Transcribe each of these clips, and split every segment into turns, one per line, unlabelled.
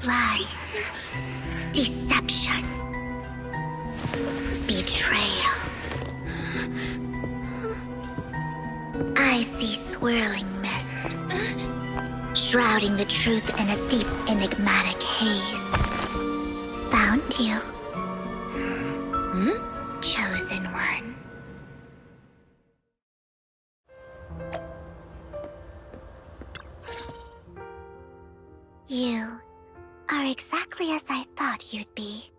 Lies. Deception. Betrayal. I see swirling mist, shrouding the truth in a deep, enigmatic haze. Found you. Chosen one. You are exactly as I thought you'd be.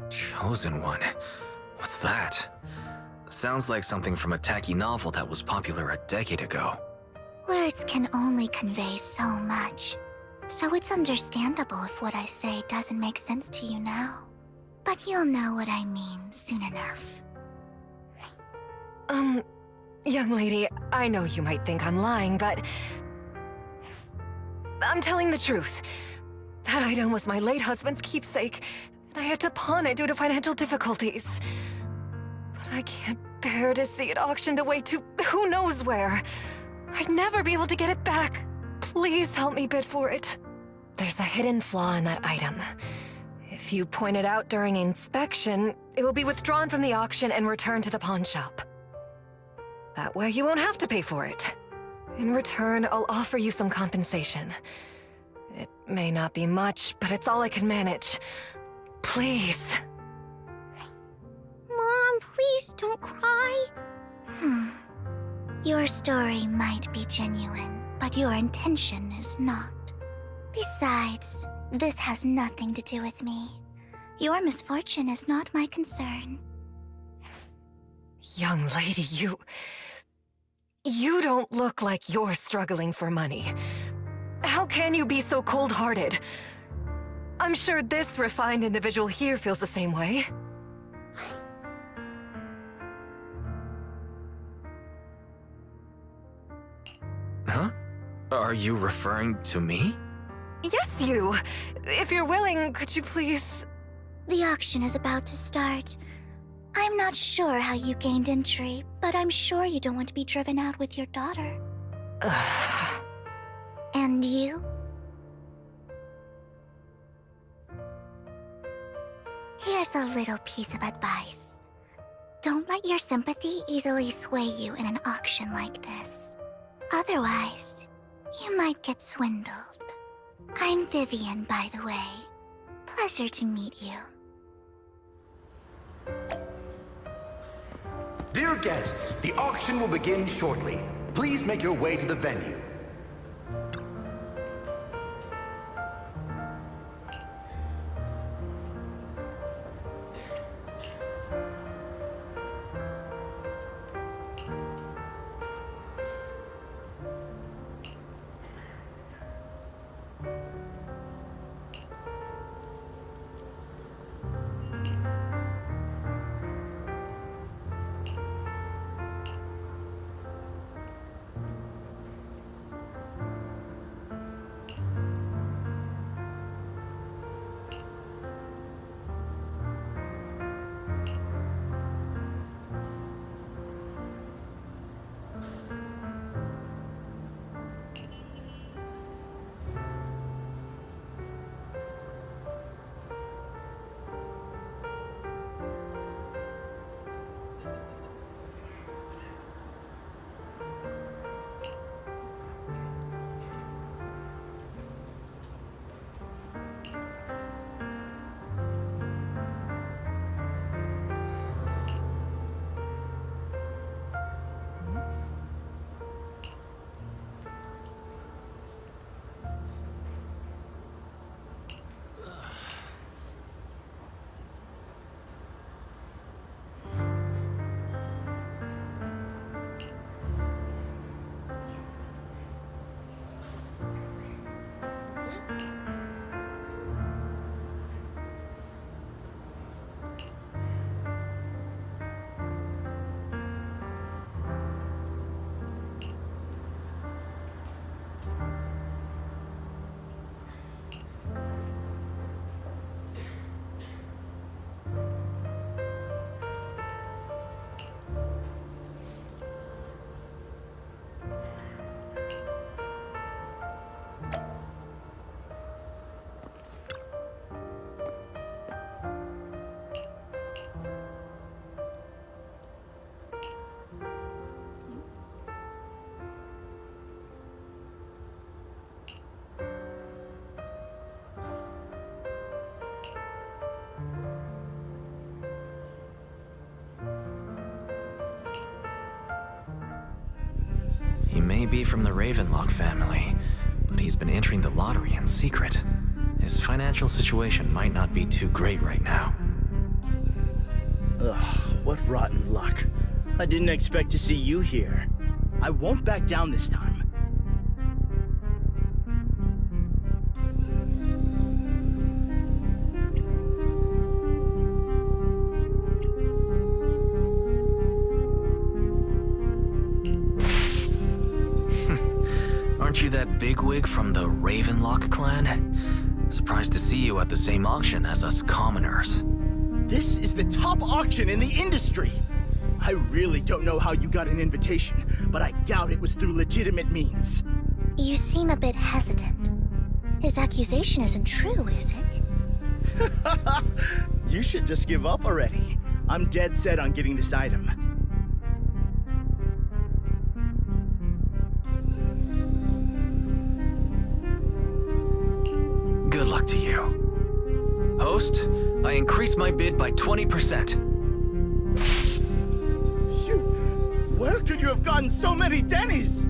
Chosen one? What's that? Sounds like something from a tacky novel that was popular a decade ago.
Words can only convey so much, so it's understandable if what I say doesn't make sense to you now. But you'll know what I mean soon enough.
Young lady, I know you might think I'm lying, but I'm telling the truth. That item was my late husband's keepsake, and I had to pawn it due to financial difficulties. But I can't bear to see it auctioned away to who knows where. I'd never be able to get it back. Please help me bid for it. There's a hidden flaw in that item. If you point it out during inspection, it will be withdrawn from the auction and returned to the pawn shop. That way you won't have to pay for it. In return, I'll offer you some compensation. It may not be much, but it's all I can manage. Please.
Mom, please don't cry. Your story might be genuine, but your intention is not. Besides, this has nothing to do with me. Your misfortune is not my concern.
Young lady, you don't look like you're struggling for money. How can you be so cold-hearted? I'm sure this refined individual here feels the same way.
Huh? Are you referring to me?
Yes, you! If you're willing, could you please...
The auction is about to start. I'm not sure how you gained entry, but I'm sure you don't want to be driven out with your daughter. And you? Here's a little piece of advice. Don't let your sympathy easily sway you in an auction like this. Otherwise, you might get swindled. I'm Vivian, by the way. Pleasure to meet you.
Dear guests, the auction will begin shortly. Please make your way to the venue.
He may be from the Ravenlock family, but he's been entering the lottery in secret. His financial situation might not be too great right now.
Ugh, what rotten luck. I didn't expect to see you here. I won't back down this time.
Aren't you that bigwig from the Ravenlock clan? Surprised to see you at the same auction as us commoners.
This is the top auction in the industry. I really don't know how you got an invitation, but I doubt it was through legitimate means.
You seem a bit hesitant. His accusation isn't true, is it?
You should just give up already. I'm dead set on getting this item.
Good luck to you. Host, I increased my bid by 20%.
Where could you have gotten so many Denny's?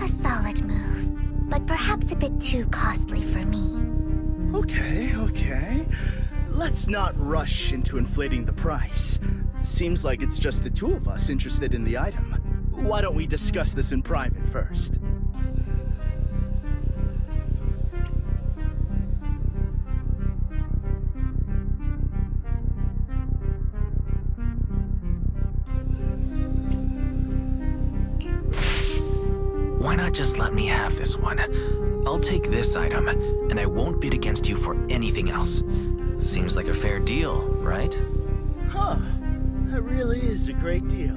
A solid move, but perhaps a bit too costly for me.
Okay. Let's not rush into inflating the price. Seems like it's just the two of us interested in the item. Why don't we discuss this in private first?
Why not just let me have this one? I'll take this item, and I won't bid against you for anything else. Seems like a fair deal, right?
Huh. That really is a great deal.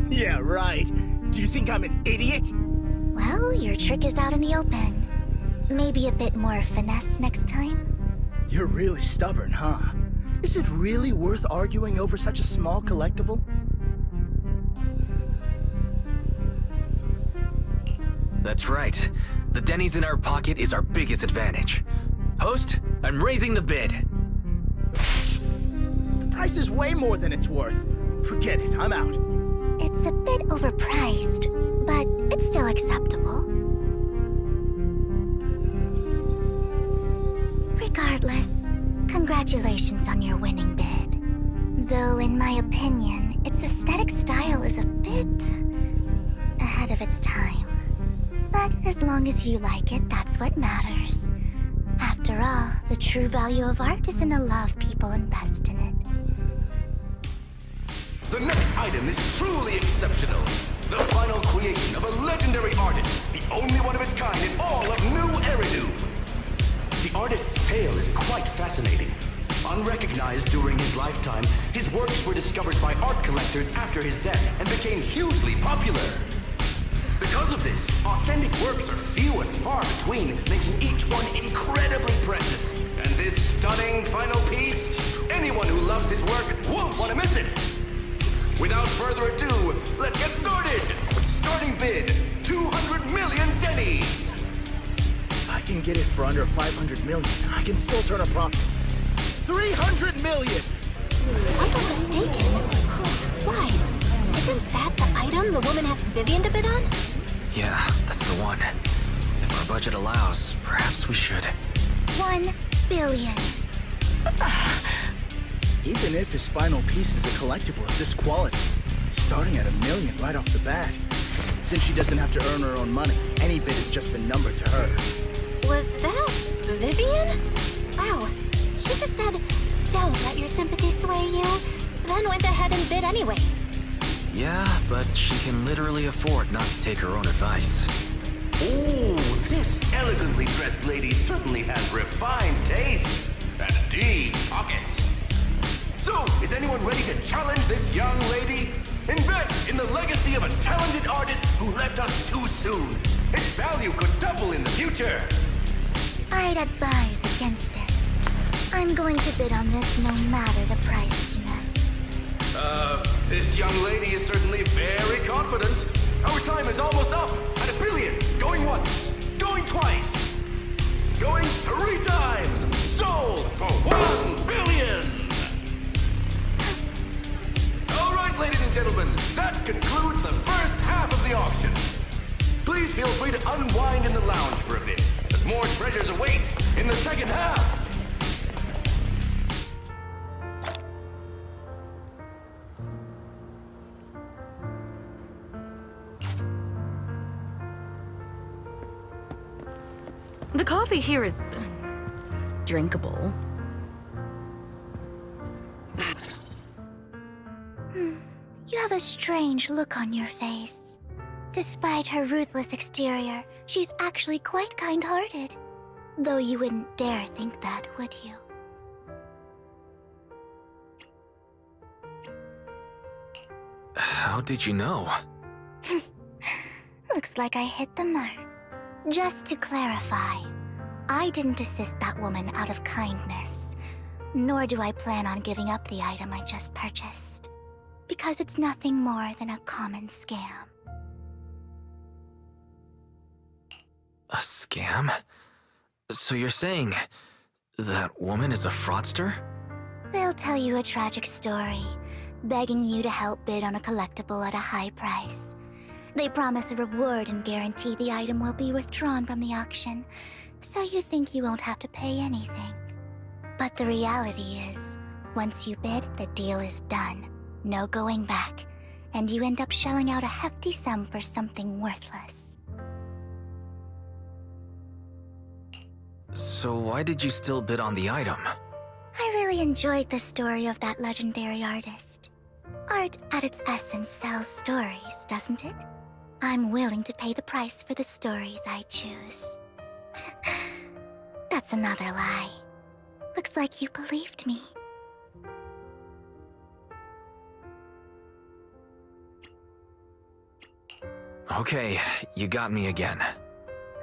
Yeah, right. Do you think I'm an idiot?
Well, your trick is out in the open. Maybe a bit more finesse next time?
You're really stubborn, huh? Is it really worth arguing over such a small collectible?
That's right. The Denny's in our pocket is our biggest advantage. Host, I'm raising the bid.
The price is way more than it's worth. Forget it, I'm out.
It's a bit overpriced, but it's still acceptable. Regardless, congratulations on your winning bid. Though in my opinion, its aesthetic style is a bit ahead of its time. But as long as you like it, that's what matters. After all, the true value of art is in the love people invest in it.
The next item is truly exceptional. The final creation of a legendary artist, the only one of its kind in all of New Eridu. The artist's tale is quite fascinating. Unrecognized during his lifetime, his works were discovered by art collectors after his death and became hugely popular. Because of this, authentic works are few and far between, making each one incredibly precious. And this stunning final piece, anyone who loves his work won't want to miss it. Without further ado, let's get started! Starting bid, 200 million Denny's!
If I can get it for under 500 million, I can still turn a profit. 300 million!
I'm not mistaken. Wise, isn't that the item the woman has Vivian to bid on?
Yeah, that's the one. If our budget allows, perhaps we should.
1 billion.
Even if his final piece is a collectible of this quality, starting at $1 million right off the bat. Since she doesn't have to earn her own money, any bid is just a number to her.
Was that Vivian? Wow, she just said, don't let your sympathy sway you, then went ahead and bid anyways.
Yeah, but she can literally afford not to take her own advice.
Ooh, this elegantly dressed lady certainly has refined taste and deep pockets. So, is anyone ready to challenge this young lady? Invest in the legacy of a talented artist who left us too soon. Its value could double in the future.
I'd advise against it. I'm going to bid on this no matter the price tonight.
This young lady is certainly very confident. Our time is almost up at $1 billion. Going once, going twice, going 3 times. Sold for $1 billion. All right, ladies and gentlemen, that concludes the first half of the auction. Please feel free to unwind in the lounge for a bit, as more treasures await in the second half.
The coffee here is drinkable.
You have a strange look on your face. Despite her ruthless exterior, she's actually quite kind-hearted. Though you wouldn't dare think that, would you?
How did you know?
Looks like I hit the mark. Just to clarify, I didn't assist that woman out of kindness, nor do I plan on giving up the item I just purchased, because it's nothing more than a common scam.
A scam? So you're saying that woman is a fraudster?
They'll tell you a tragic story, begging you to help bid on a collectible at a high price. They promise a reward and guarantee the item will be withdrawn from the auction, so you think you won't have to pay anything. But the reality is, once you bid, the deal is done. No going back, and you end up shelling out a hefty sum for something worthless.
So why did you still bid on the item?
I really enjoyed the story of that legendary artist. Art, at its essence, sells stories, doesn't it? I'm willing to pay the price for the stories I choose. That's another lie. Looks like you believed me.
Okay, you got me again.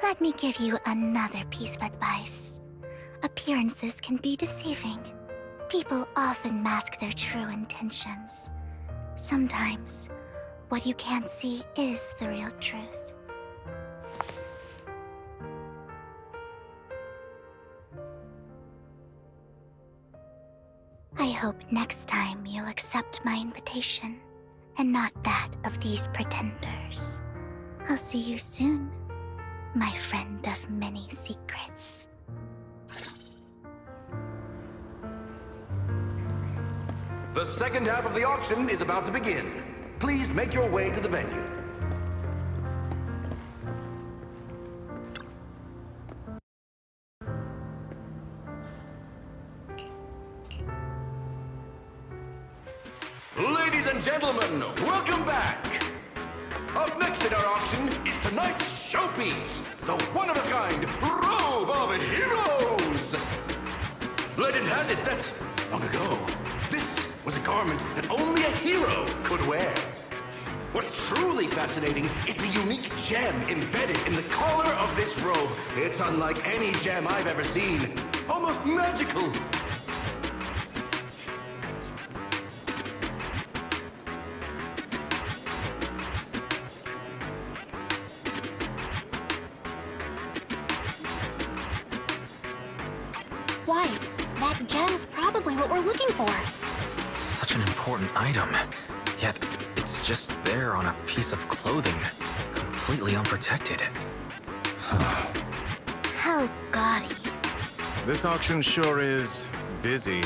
Let me give you another piece of advice. Appearances can be deceiving. People often mask their true intentions. Sometimes, what you can't see is the real truth. I hope next time you'll accept my invitation, and not that of these pretenders. I'll see you soon, my friend of many secrets.
The second half of the auction is about to begin. Please make your way to the venue. Ladies and gentlemen, welcome back! Up next in our auction is tonight's showpiece, the one-of-a-kind Robe of Heroes! Legend has it that, long ago, this was a garment that only a hero could wear. What's truly fascinating is the unique gem embedded in the collar of this robe. It's unlike any gem I've ever seen. Almost magical.
Wise, that gem's probably what we're looking for.
Such an important item, yet it's just there on a piece of clothing, completely unprotected.
How gaudy.
This auction sure is busy.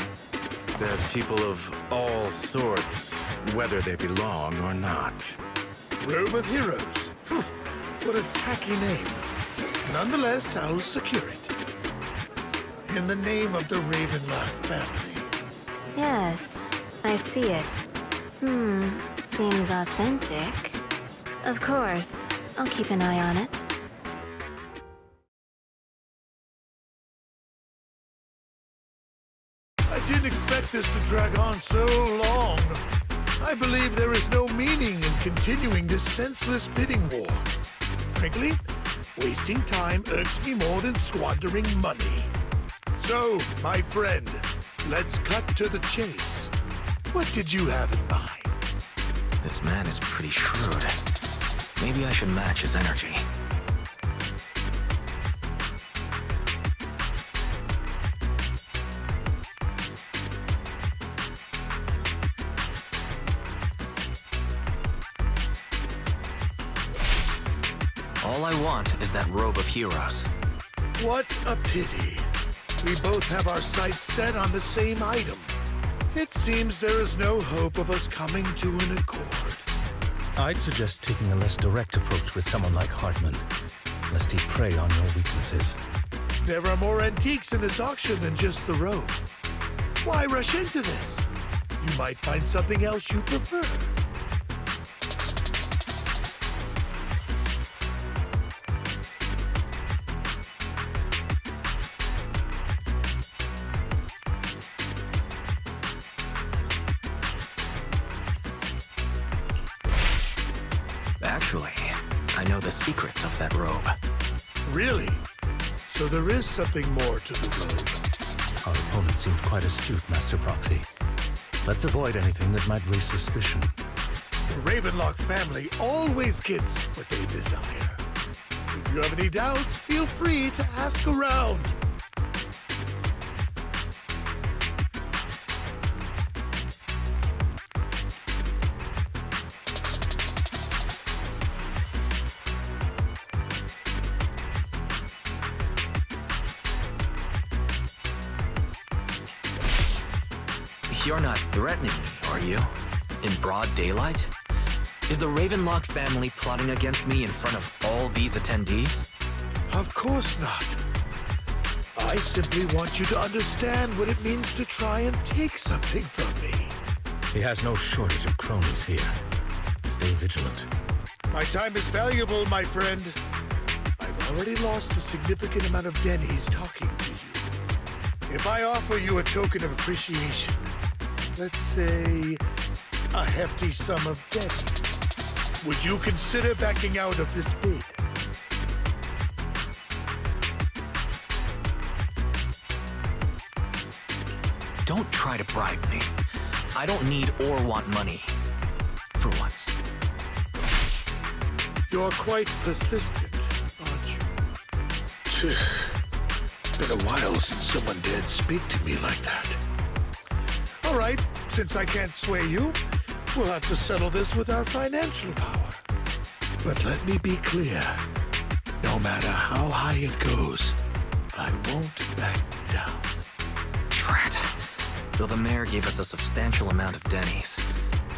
There's people of all sorts, whether they belong or not.
Robe of Heroes. What a tacky name. Nonetheless, I'll secure it. In the name of the Ravenlock family.
Yes, I see it. Seems authentic. Of course, I'll keep an eye on it.
I didn't expect this to drag on so long. I believe there is no meaning in continuing this senseless bidding war. Frankly, wasting time irks me more than squandering money. So, my friend, let's cut to the chase. What did you have in mind?
This man is pretty shrewd. Maybe I should match his energy. All I want is that robe of heroes.
What a pity. We both have our sights set on the same item. It seems there is no hope of us coming to an accord.
I'd suggest taking a less direct approach with someone like Hartman, lest he prey on your weaknesses.
There are more antiques in this auction than just the robe. Why rush into this? You might find something else you prefer.
Actually, I know the secrets of that robe.
Really? So there is something more to the robe.
Our opponent seems quite astute, Master Proxy. Let's avoid anything that might raise suspicion.
The Ravenlock family always gets what they desire. If you have any doubts, feel free to ask around.
You're not threatening me, are you? In broad daylight? Is the Ravenlock family plotting against me in front of all these attendees?
Of course not. I simply want you to understand what it means to try and take something from me.
He has no shortage of cronies here. Stay vigilant.
My time is valuable, my friend. I've already lost a significant amount of Denny's talking to you. If I offer you a token of appreciation, let's say a hefty sum of Denny's, would you consider backing out of this bid?
Don't try to bribe me. I don't need or want money. For once.
You're quite persistent, aren't you? It's been a while since someone dared speak to me like that. All right, since I can't sway you, we'll have to settle this with our financial power. But let me be clear. No matter how high it goes, I won't back down.
Drat. Though the mayor gave us a substantial amount of Denny's,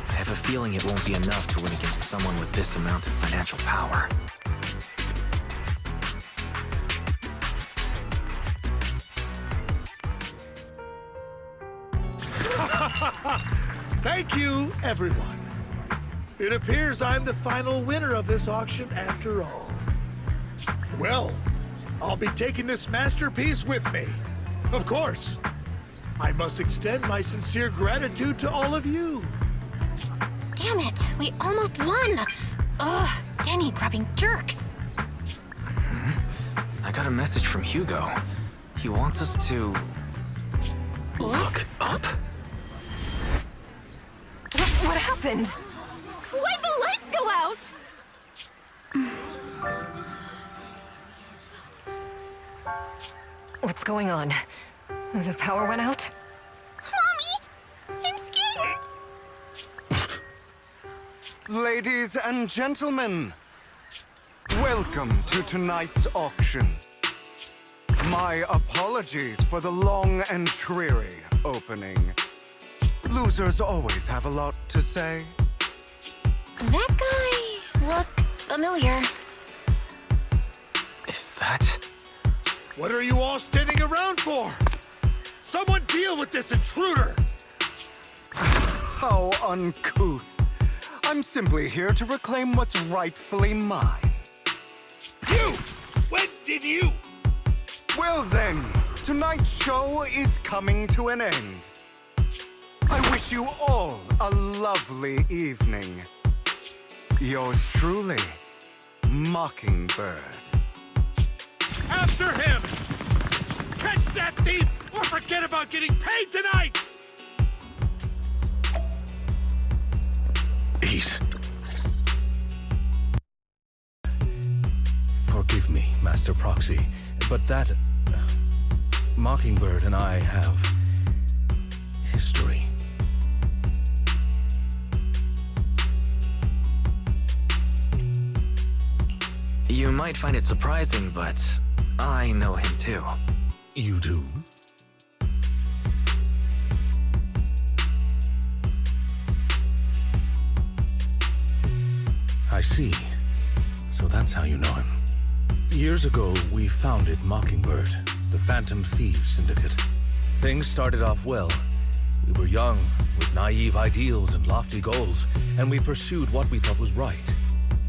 I have a feeling it won't be enough to win against someone with this amount of financial power.
Thank you, everyone. It appears I'm the final winner of this auction after all. Well, I'll be taking this masterpiece with me. Of course. I must extend my sincere gratitude to all of you.
Damn it, we almost won! Ugh, Denny grabbing jerks!
I got a message from Hugo. He wants us to... look up?
What happened?
Why'd the lights go out?
What's going on? The power went out?
Mommy! I'm scared!
Ladies and gentlemen, welcome to tonight's auction. My apologies for the long and dreary opening. Losers always have a lot to say.
That guy looks familiar.
Is that...
What are you all standing around for? Someone deal with this intruder!
How uncouth. I'm simply here to reclaim what's rightfully mine.
You! When did you?
Well then, tonight's show is coming to an end. I wish you all a lovely evening. Yours truly, Mockingbird.
After him! Catch that thief or forget about getting paid tonight!
Ease. Forgive me, Master Proxy, but that... Mockingbird and I have... history.
You might find it surprising, but I know him too.
You do? I see. So that's how you know him. Years ago, we founded Mockingbird, the Phantom Thieves Syndicate. Things started off well. We were young, with naive ideals and lofty goals, and we pursued what we thought was right.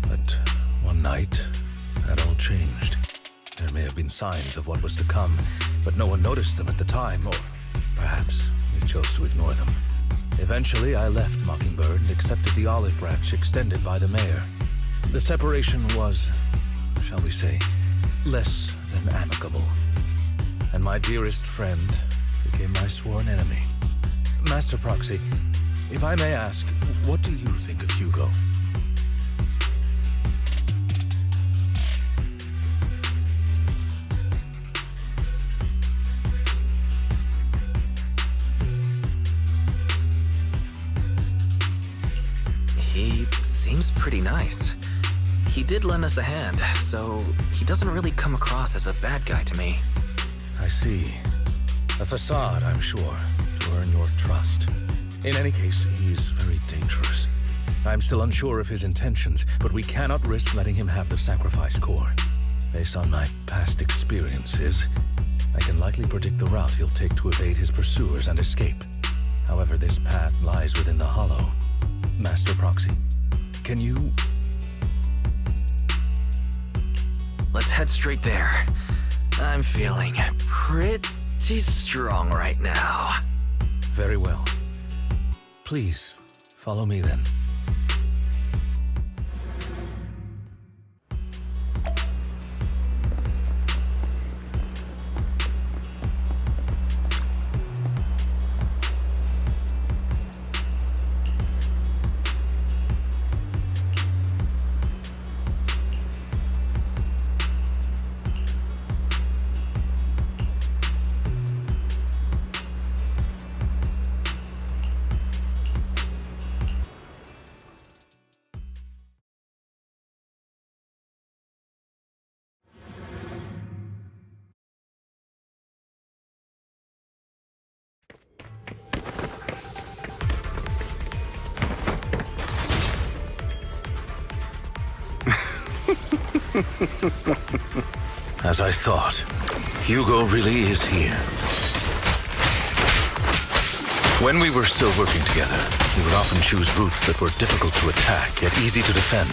But one night, that all changed. There may have been signs of what was to come, but no one noticed them at the time, or perhaps we chose to ignore them. Eventually, I left Mockingbird and accepted the olive branch extended by the mayor. The separation was, shall we say, less than amicable. And my dearest friend became my sworn enemy. Master Proxy, if I may ask, what do you think of Hugo?
He seems pretty nice. He did lend us a hand, so he doesn't really come across as a bad guy to me.
I see. A facade, I'm sure, to earn your trust. In any case, he's very dangerous. I'm still unsure of his intentions, but we cannot risk letting him have the sacrifice core. Based on my past experiences, I can likely predict the route he'll take to evade his pursuers and escape. However, this path lies within the Hollow. Master Proxy, can you...
Let's head straight there. I'm feeling pretty strong right now.
Very well. Please, follow me then. As I thought, Hugo really is here. When we were still working together, he would often choose routes that were difficult to attack, yet easy to defend.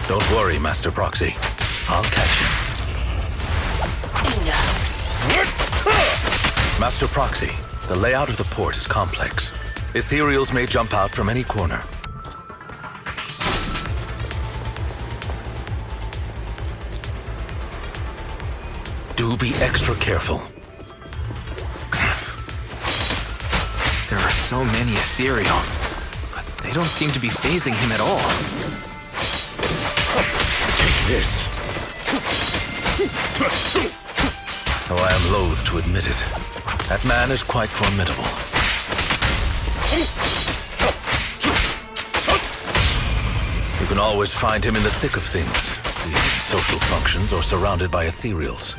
Don't worry, Master Proxy. I'll catch him. Master Proxy, the layout of the port is complex. Ethereals may jump out from any corner. Do be extra careful.
There are so many Ethereals, but they don't seem to be phasing him at all.
Take this. Though I am loath to admit it, that man is quite formidable. You can always find him in the thick of things, be it in social functions or surrounded by Ethereals.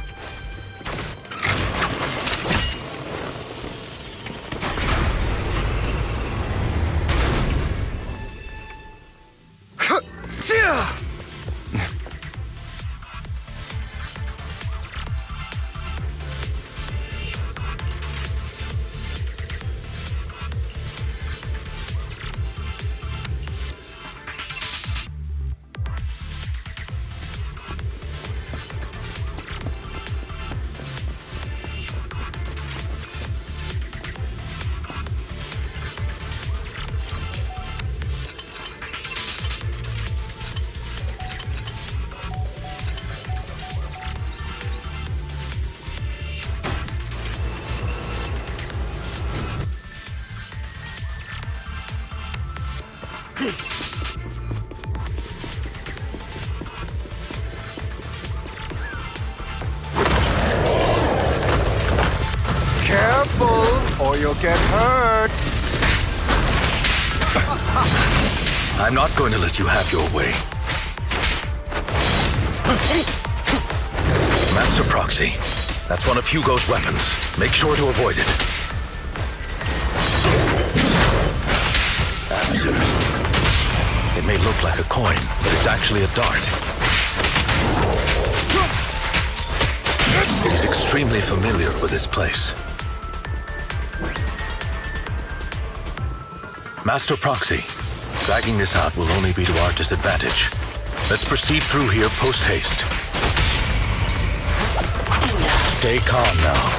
or you'll get hurt.
I'm not going to let you have your way. Master Proxy, that's one of Hugo's weapons. Make sure to avoid it. It may look like a coin, but it's actually a dart. He's extremely familiar with this place. Master Proxy, dragging this out will only be to our disadvantage. Let's proceed through here post-haste. Stay calm now.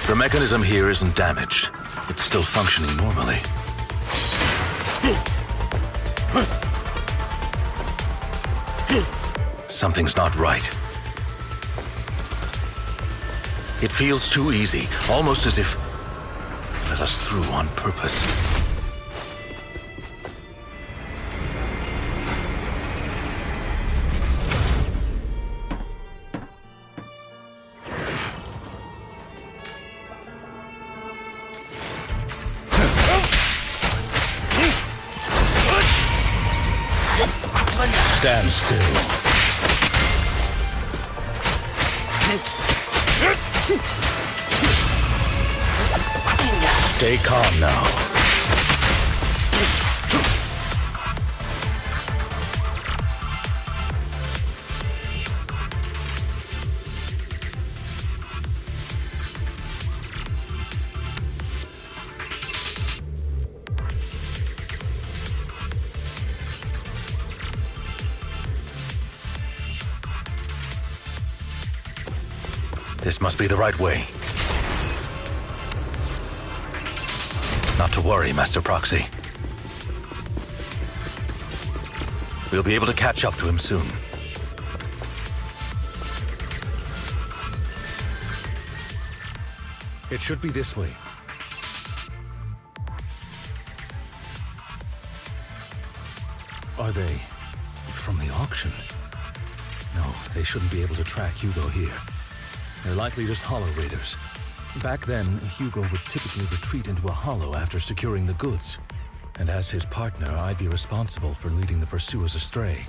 The mechanism here isn't damaged. It's still functioning normally. Something's not right. It feels too easy, almost as if let us through on purpose. Stand still. Stay calm now. This must be the right way. Not to worry, Master Proxy. We'll be able to catch up to him soon. It should be this way. Are they from the auction? No, they shouldn't be able to track Hugo here. They're likely just hollow raiders. Back then, Hugo would typically retreat into a hollow after securing the goods. And as his partner, I'd be responsible for leading the pursuers astray.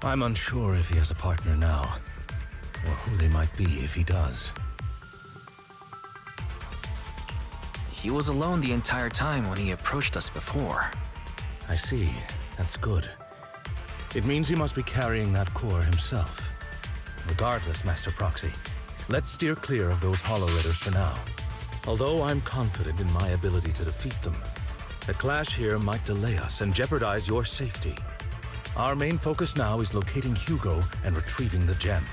I'm unsure if he has a partner now, or who they might be if he does.
He was alone the entire time when he approached us before.
I see. That's good. It means he must be carrying that core himself. Regardless, Master Proxy, let's steer clear of those hollow raiders for now. Although I'm confident in my ability to defeat them, the clash here might delay us and jeopardize your safety. Our main focus now is locating Hugo and retrieving the gem.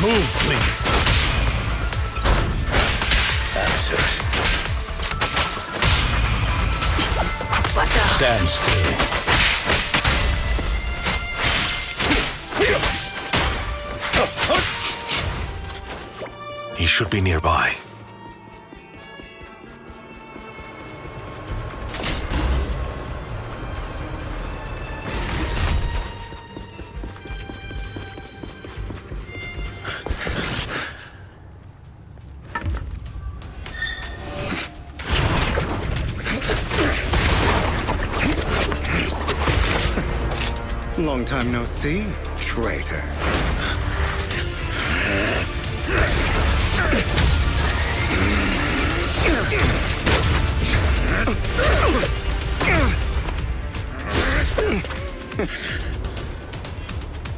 Move, please. That's it. Stand still. He should be nearby.
Long time no see, traitor.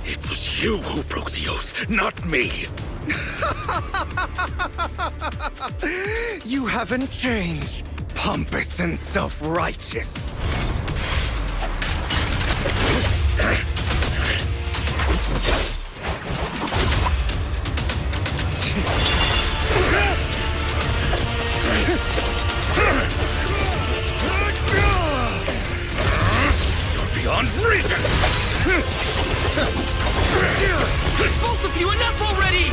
It was you who broke the oath, not me.
You haven't changed, pompous and self-righteous.
You're beyond reason!
Both of you, enough already!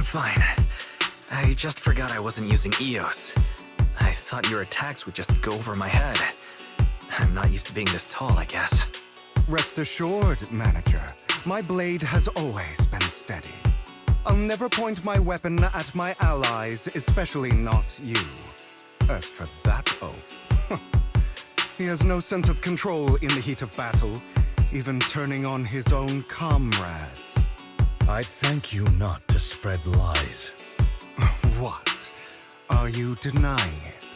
I'm fine. I just forgot I wasn't using EOS. I thought your attacks would just go over my head. I'm not used to being this tall, I guess.
Rest assured, Manager, my blade has always been steady. I'll never point my weapon at my allies, especially not you. As for that oaf, he has no sense of control in the heat of battle, even turning on his own comrades.
I'd thank you not to spread lies.
What? Are you denying it?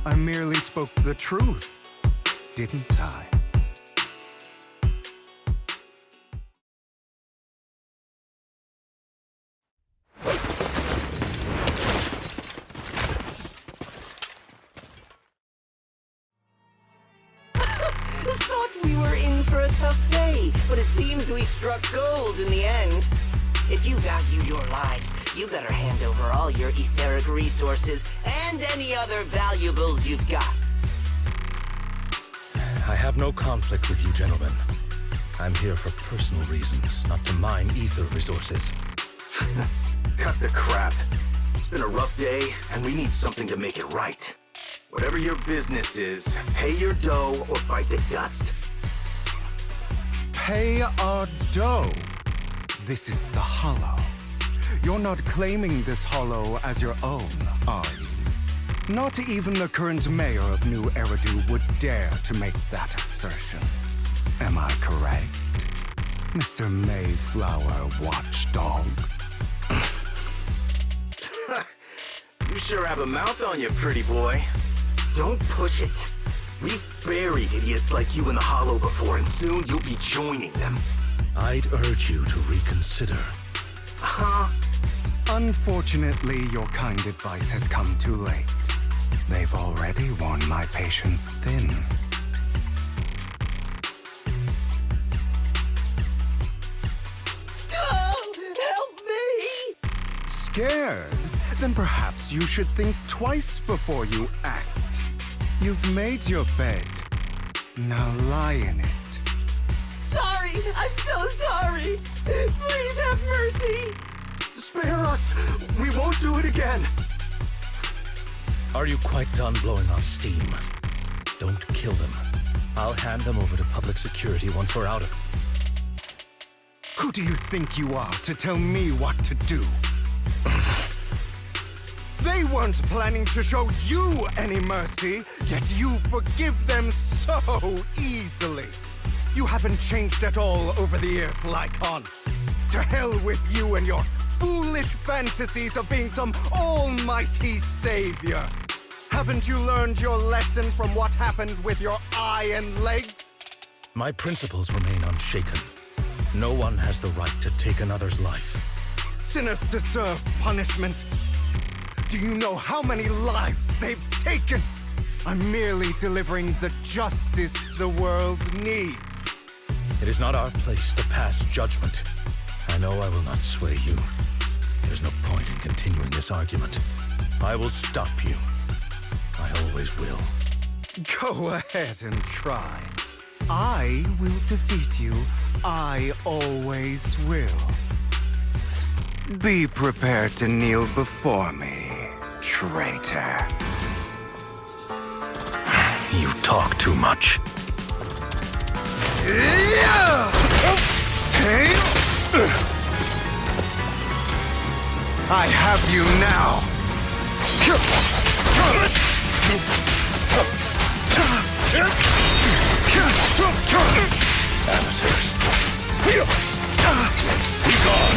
I merely spoke the truth, didn't I?
Thought we were in for a tough day, but it seems we struck gold in the end. If you value your lives, you better hand over all your etheric resources and any other valuables you've got.
I have no conflict with you, gentlemen. I'm here for personal reasons, not to mine ether resources.
Cut the crap. It's been a rough day, and we need something to make it right. Whatever your business is, pay your dough or bite the dust.
Pay our dough. This is the Hollow. You're not claiming this Hollow as your own, are you? Not even the current mayor of New Eridu would dare to make that assertion. Am I correct, Mr. Mayflower Watchdog?
You sure have a mouth on you, pretty boy. Don't push it. We've buried idiots like you in the Hollow before, and soon you'll be joining them.
I'd urge you to reconsider.
Huh? Unfortunately, your kind advice has come too late. They've already worn my patience thin.
Oh, help me!
Scared? Then perhaps you should think twice before you act. You've made your bed. Now lie in it.
Sorry! I'm so sorry! Please have mercy!
Spare us! We won't do it again!
Are you quite done blowing off steam? Don't kill them. I'll hand them over to public security once we're out of...
Who do you think you are to tell me what to do? They weren't planning to show you any mercy, yet you forgive them so easily. You haven't changed at all over the years, Lycon. To hell with you and your foolish fantasies of being some almighty savior. Haven't you learned your lesson from what happened with your eye and legs?
My principles remain unshaken. No one has the right to take another's life.
Sinners deserve punishment. Do you know how many lives they've taken? I'm merely delivering the justice the world needs.
It is not our place to pass judgment. I know I will not sway you. There's no point in continuing this argument. I will stop you. I always will.
Go ahead and try. I will defeat you. I always will. Be prepared to kneel before me, traitor.
You talk too much.
I have you now.
Amateurs. Be gone.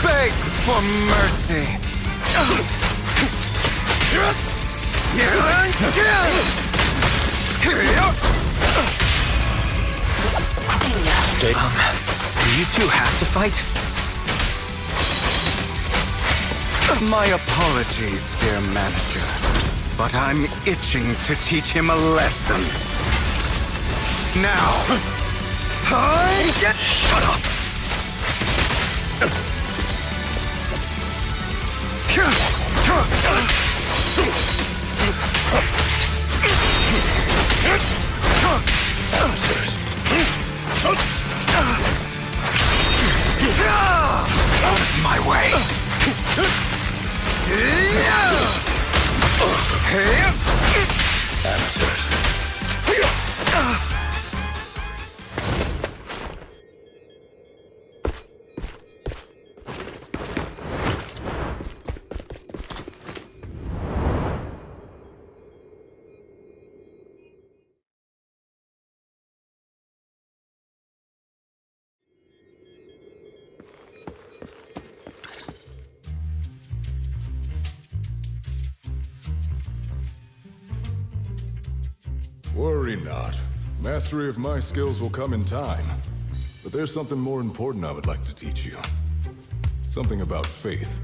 Beg for mercy.
Stay. Do you two have to fight?
My apologies, dear manager, but I'm itching to teach him a lesson. Now, shut up!
Amateurs.
Worry not. Mastery of my skills will come in time. But there's something more important I would like to teach you. Something about faith.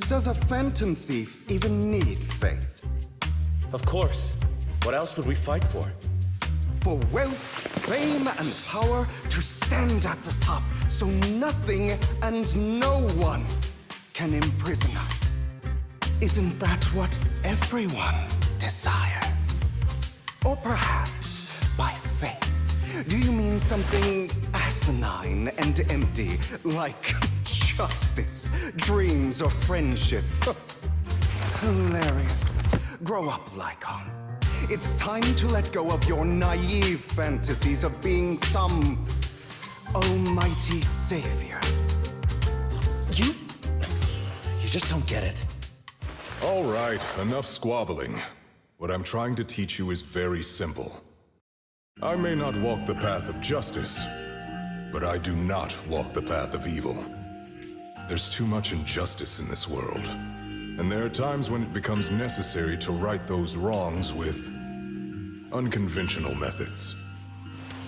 Does a phantom thief even need faith?
Of course. What else would we fight for?
For wealth, fame, and power to stand at the top, so nothing and no one can imprison us. Isn't that what everyone desires? Or perhaps, by faith, do you mean something asinine and empty, like justice, dreams, or friendship? Hilarious. Grow up, Lycon. It's time to let go of your naive fantasies of being some almighty savior.
You just don't get it.
All right, enough squabbling. What I'm trying to teach you is very simple. I may not walk the path of justice, but I do not walk the path of evil. There's too much injustice in this world, and there are times when it becomes necessary to right those wrongs with unconventional methods.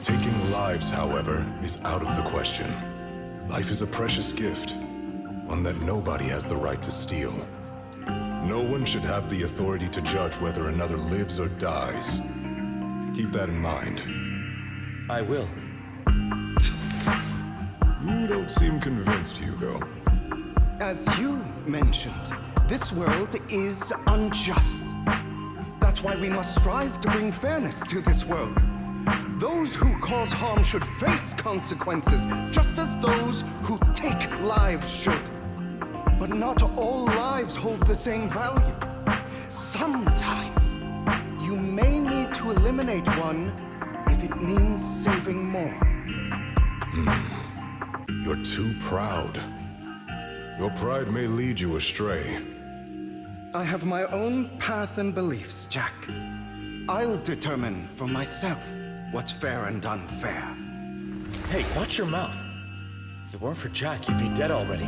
Taking lives, however, is out of the question. Life is a precious gift, one that nobody has the right to steal. No one should have the authority to judge whether another lives or dies. Keep that in mind.
I will.
You don't seem convinced, Hugo.
As you mentioned, this world is unjust. That's why we must strive to bring fairness to this world. Those who cause harm should face consequences, just as those who take lives should. But not all lives hold the same value. Sometimes, you may need to eliminate one if it means saving more.
You're too proud. Your pride may lead you astray.
I have my own path and beliefs, Jack. I'll determine for myself what's fair and unfair.
Hey, watch your mouth. If it weren't for Jack, you'd be dead already.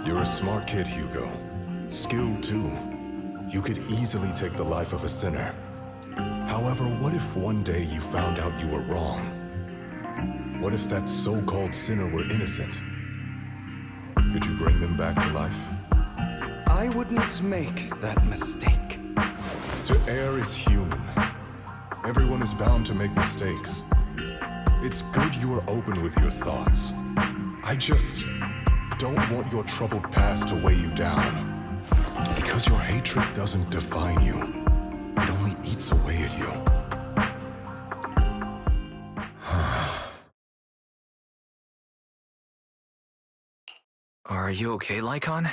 You're a smart kid, Hugo. Skilled too. You could easily take the life of a sinner. However, what if one day you found out you were wrong? What if that so-called sinner were innocent? Could you bring them back to life?
I wouldn't make that mistake.
To err is human. Everyone is bound to make mistakes. It's good you are open with your thoughts. I just don't want your troubled past to weigh you down. Because your hatred doesn't define you. It only eats away at you.
Are you okay, Lycon?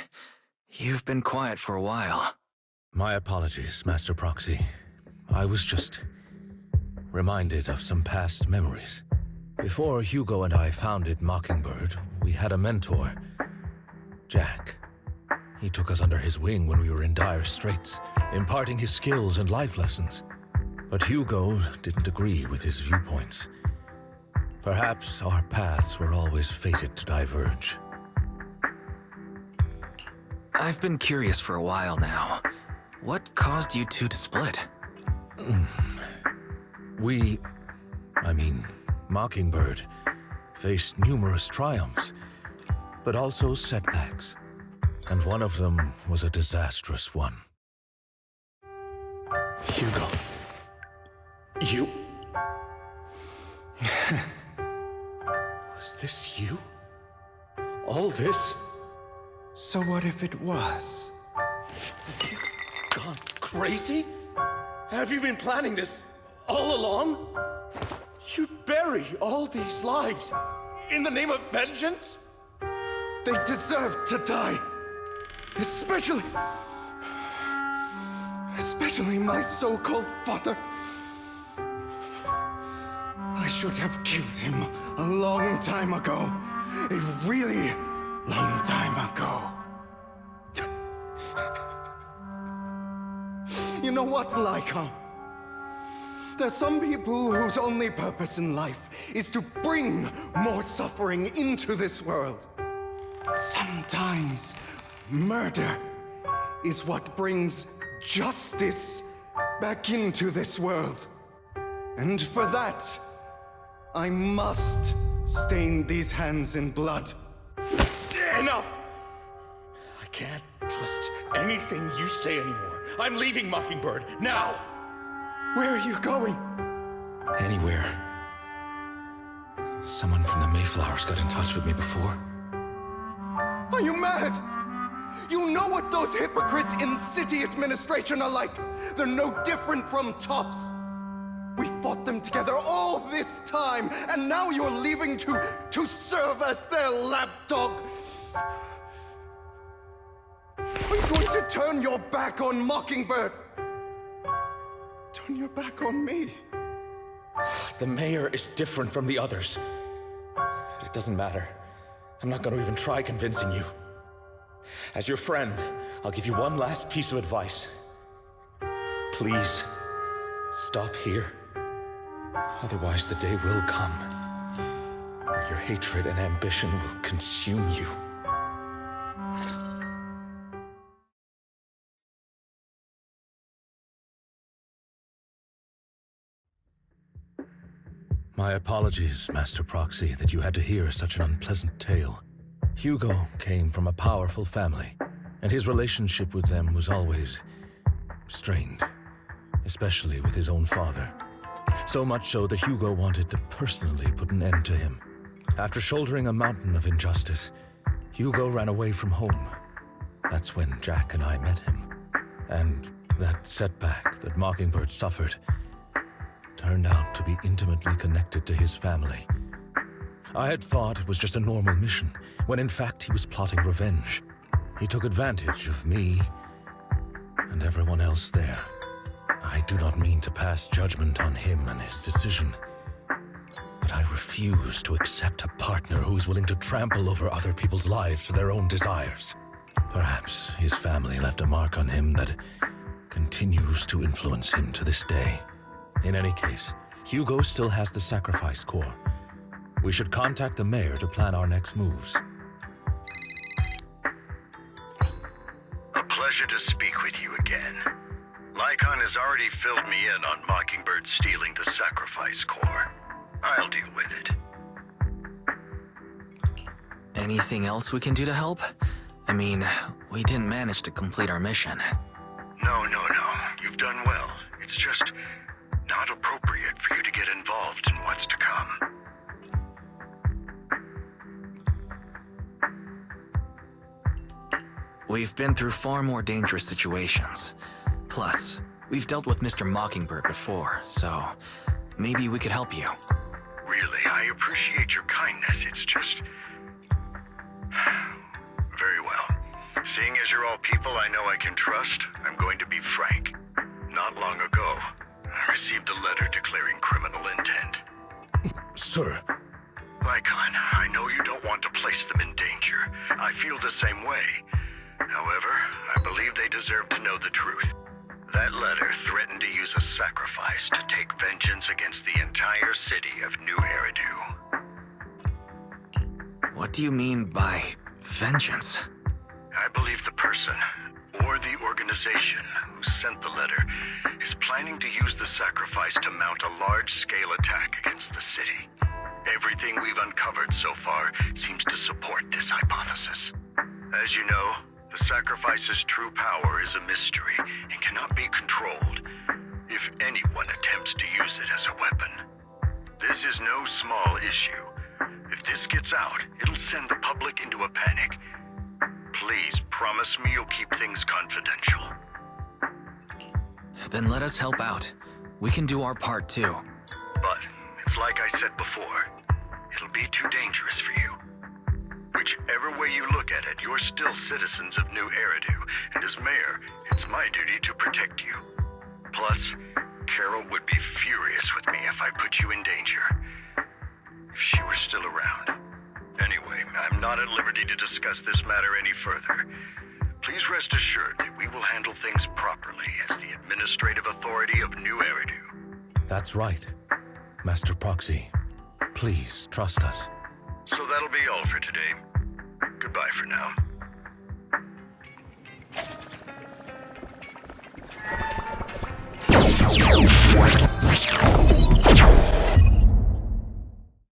You've been quiet for a while.
My apologies, Master Proxy. I was just reminded of some past memories. Before Hugo and I founded Mockingbird, we had a mentor, Jack. He took us under his wing when we were in dire straits, imparting his skills and life lessons. But Hugo didn't agree with his viewpoints. Perhaps our paths were always fated to diverge.
I've been curious for a while now. What caused you two to split?
Mockingbird, faced numerous triumphs, but also setbacks. And one of them was a disastrous one. Hugo. You... Was this you? All this?
So what if it was?
Have you gone crazy? Have you been planning this all along? You'd bury all these lives in the name of vengeance?
They deserve to die. Especially... Especially my so-called father. I should have killed him a long time ago. A really long time ago. You know what, Lycan? There's some people whose only purpose in life is to bring more suffering into this world. Sometimes murder is what brings justice back into this world. And for that, I must stain these hands in blood.
Enough! I can't trust anything you say anymore. I'm leaving Mockingbird, now!
Where are you going?
Anywhere. Someone from the Mayflowers got in touch with me before.
Are you mad? You know what those hypocrites in city administration are like. They're no different from tops. We fought them together all this time, and now you're leaving to serve as their lapdog. Are you going to turn your back on Mockingbird? Turn your back on me?
The mayor is different from the others. But it doesn't matter. I'm not going to even try convincing you. As your friend, I'll give you one last piece of advice. Please, stop here. Otherwise, the day will come where your hatred and ambition will consume you. My apologies, Master Proxy, that you had to hear such an unpleasant tale. Hugo came from a powerful family, and his relationship with them was always strained, especially with his own father. So much so that Hugo wanted to personally put an end to him. After shouldering a mountain of injustice, Hugo ran away from home. That's when Jack and I met him. And that setback that Mockingbird suffered turned out to be intimately connected to his family. I had thought it was just a normal mission, when in fact he was plotting revenge. He took advantage of me and everyone else there. I do not mean to pass judgment on him and his decision, but I refuse to accept a partner who is willing to trample over other people's lives for their own desires. Perhaps his family left a mark on him that continues to influence him to this day. In any case, Hugo still has the sacrifice core. We should contact the mayor to plan our next moves.
A pleasure to speak with you again. Lycan has already filled me in on Mockingbird stealing the sacrifice core. I'll deal with it.
Anything else we can do to help? I mean, we didn't manage to complete our mission.
No. You've done well. It's just not appropriate for you to get involved in what's to come.
We've been through far more dangerous situations. Plus, we've dealt with Mr. Mockingbird before, so maybe we could help you.
Really, I appreciate your kindness. It's just... Very well. Seeing as you're all people I know I can trust, I'm going to be frank. Not long ago, I received a letter declaring criminal intent.
Sir.
Lycan, I know you don't want to place them in danger. I feel the same way. However, I believe they deserve to know the truth. That letter threatened to use a sacrifice to take vengeance against the entire city of New Eridu.
What do you mean by vengeance?
I believe the person, or the organization, who sent the letter is planning to use the sacrifice to mount a large-scale attack against the city. Everything we've uncovered so far seems to support this hypothesis. As you know, the sacrifice's true power is a mystery and cannot be controlled if anyone attempts to use it as a weapon. This is no small issue. If this gets out, it'll send the public into a panic. Please promise me you'll keep things confidential.
Then let us help out. We can do our part too.
But it's like I said before, it'll be too dangerous for you. Which Whichever way you look at it, you're still citizens of New Eridu, and as mayor, it's my duty to protect you. Plus, Carol would be furious with me if I put you in danger. If she were still around. Anyway, I'm not at liberty to discuss this matter any further. Please rest assured that we will handle things properly as the administrative authority of New Eridu.
That's right. Master Proxy, please trust us.
So that'll be all for today. Goodbye for now.
What?